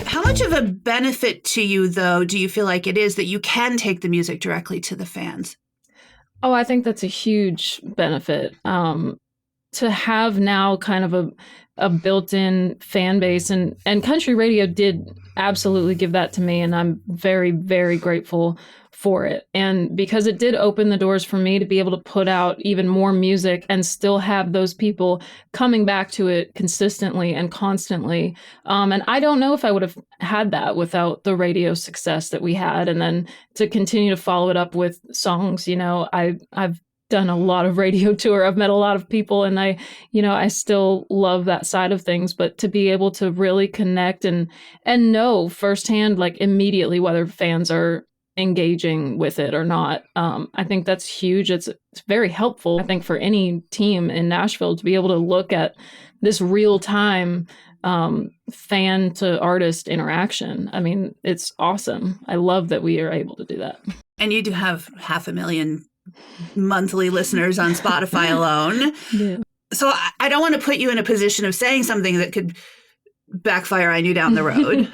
How much of a benefit to you, though, do you feel like it is that you can take the music directly to the fans? Oh, I think that's a huge benefit. To have now kind of a built-in fan base, and country radio did absolutely give that to me, and I'm very, very grateful for it. And because it did open the doors for me to be able to put out even more music and still have those people coming back to it consistently and constantly. And I don't know if I would have had that without the radio success that we had. And then to continue to follow it up with songs, I've done a lot of radio tour. I've met a lot of people, and I still love that side of things, but to be able to really connect and know firsthand, like immediately, whether fans are engaging with it or not. I think that's huge. It's very helpful, I think, for any team in Nashville to be able to look at this real time fan to artist interaction. I mean, it's awesome. I love that we are able to do that. And you do have 500,000 monthly listeners on Spotify alone. Yeah. So I don't want to put you in a position of saying something that could backfire on you down the road.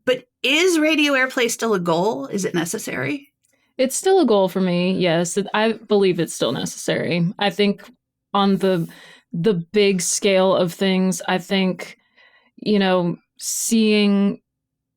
But is radio airplay still a goal? Is it necessary? It's still a goal for me. Yes, I believe it's still necessary. I think on the big scale of things, I think, seeing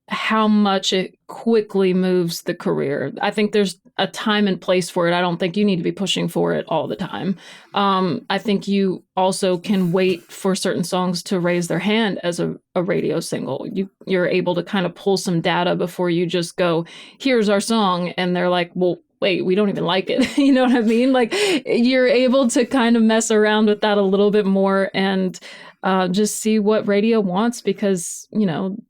how much it quickly moves the career. I think there's a time and place for it. I don't think you need to be pushing for it all the time. I think you also can wait for certain songs to raise their hand as a radio single. You're able to kind of pull some data before you just go, here's our song. And they're like, well, wait, we don't even like it. You know what I mean? Like, you're able to kind of mess around with that a little bit more and just see what radio wants, because,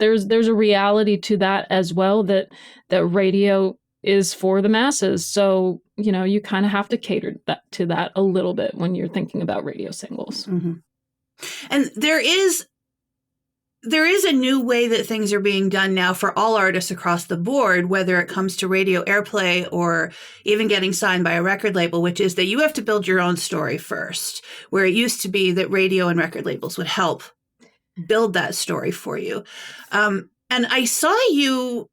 there's a reality to that as well, that radio is for the masses. So, you kind of have to cater to that a little bit when you're thinking about radio singles. Mm-hmm. And there is a new way that things are being done now for all artists across the board, whether it comes to radio airplay or even getting signed by a record label, which is that you have to build your own story first, where it used to be that radio and record labels would help build that story for you. And I saw you,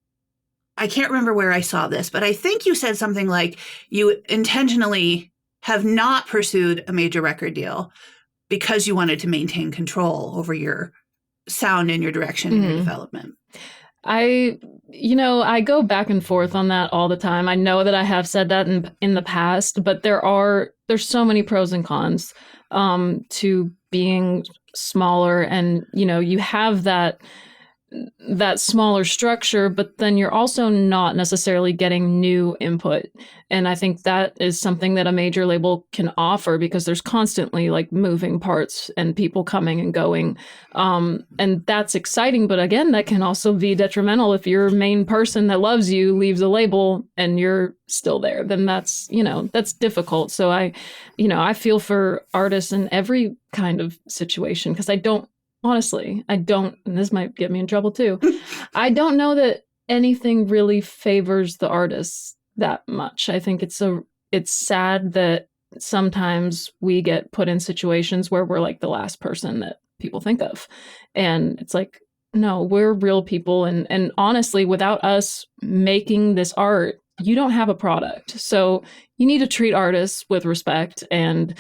I can't remember where I saw this, but I think you said something like you intentionally have not pursued a major record deal because you wanted to maintain control over your sound and your direction and your development. I go back and forth on that all the time. I know that I have said that in the past, but there's so many pros and cons to being smaller, and you have that smaller structure, but then you're also not necessarily getting new input. And I think that is something that a major label can offer, because there's constantly like moving parts and people coming and going. And that's exciting. But again, that can also be detrimental if your main person that loves you leaves a label and you're still there. Then that's difficult. So I feel for artists in every kind of situation, because honestly, I don't, and this might get me in trouble too, I don't know that anything really favors the artists that much. I think it's sad that sometimes we get put in situations where we're like the last person that people think of. And it's like, no, we're real people. And honestly, without us making this art, you don't have a product. So you need to treat artists with respect and,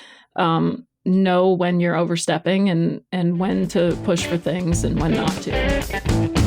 know when you're overstepping and when to push for things and when not to.